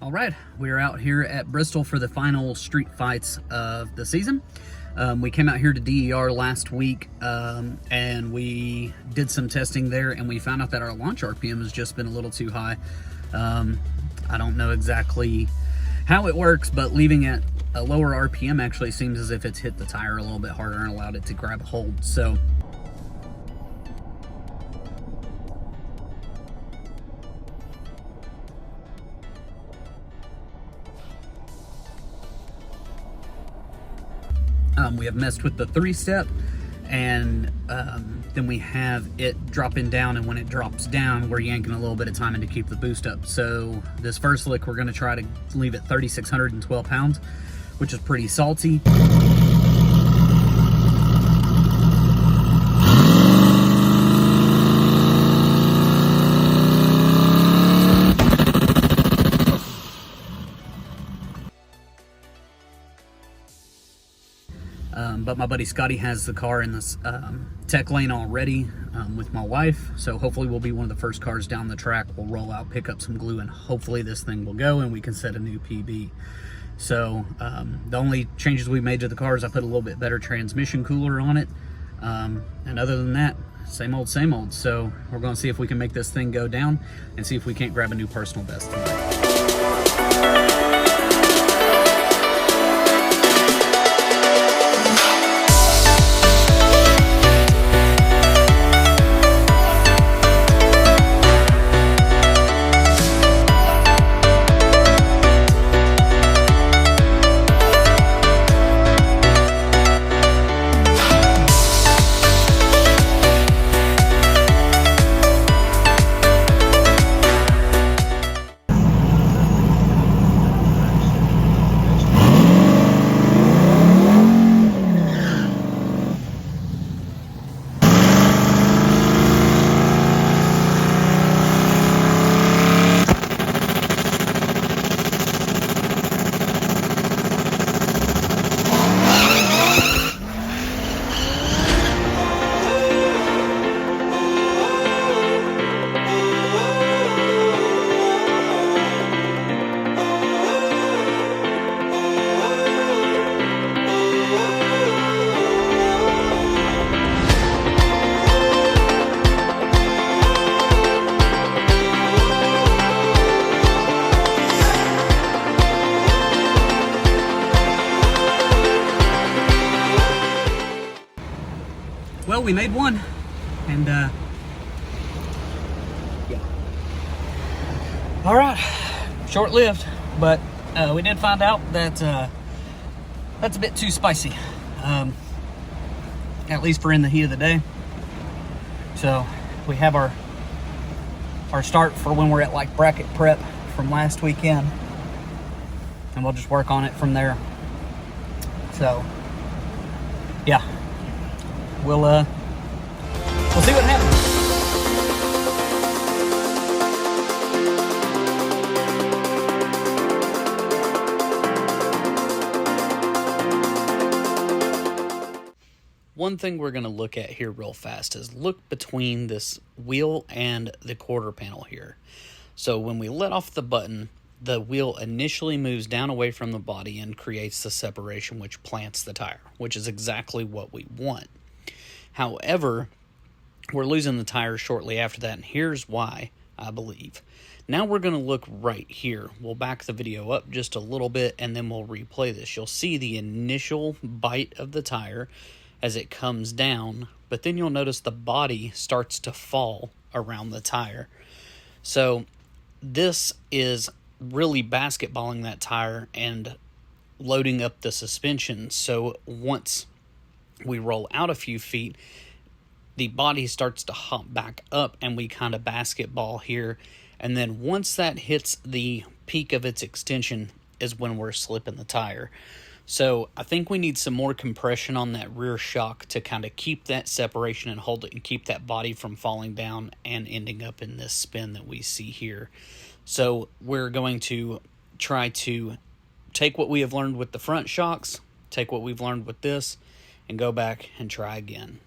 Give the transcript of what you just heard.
All right, we are out here at Bristol for the final street fights of the season. We came out here to DER last week and we did some testing there, and we found out that our launch RPM has just been a little too high. I don't know exactly how it works, but leaving it a lower RPM actually seems as if it's hit the tire a little bit harder and allowed it to grab a hold. So we have messed with the 3-step, and then we have it dropping down, and when it drops down, we're yanking a little bit of time in to keep the boost up. So this first lick, we're going to try to leave it 3,612 pounds, which is pretty salty. But my buddy Scotty has the car in this tech lane already with my wife, so hopefully we'll be one of the first cars down the track. We'll roll out, pick up some glue, and hopefully this thing will go and we can set a new PB. So the only changes we made to the car is I put a little bit better transmission cooler on it, and other than that, same old, same old. So we're going to see if we can make this thing go down and see if we can't grab a new personal best tonight. Well, we made one, and yeah. All right, short-lived, but we did find out that that's a bit too spicy, at least for in the heat of the day. So we have our start for when we're at like bracket prep from last weekend, and we'll just work on it from there. So yeah. We'll see what happens. One thing we're going to look at here real fast is look between this wheel and the quarter panel here. So when we let off the button, the wheel initially moves down away from the body and creates the separation, which plants the tire, which is exactly what we want. However, we're losing the tire shortly after that, and here's why, I believe. Now we're going to look right here. We'll back the video up just a little bit, and then we'll replay this. You'll see the initial bite of the tire as it comes down, but then you'll notice the body starts to fall around the tire. So this is really basketballing that tire and loading up the suspension. So once we roll out a few feet, the body starts to hop back up and we kind of basketball here. And then once that hits the peak of its extension is when we're slipping the tire. So I think we need some more compression on that rear shock to kind of keep that separation and hold it and keep that body from falling down and ending up in this spin that we see here. So we're going to try to take what we have learned with the front shocks, take what we've learned with this, and go back and try again.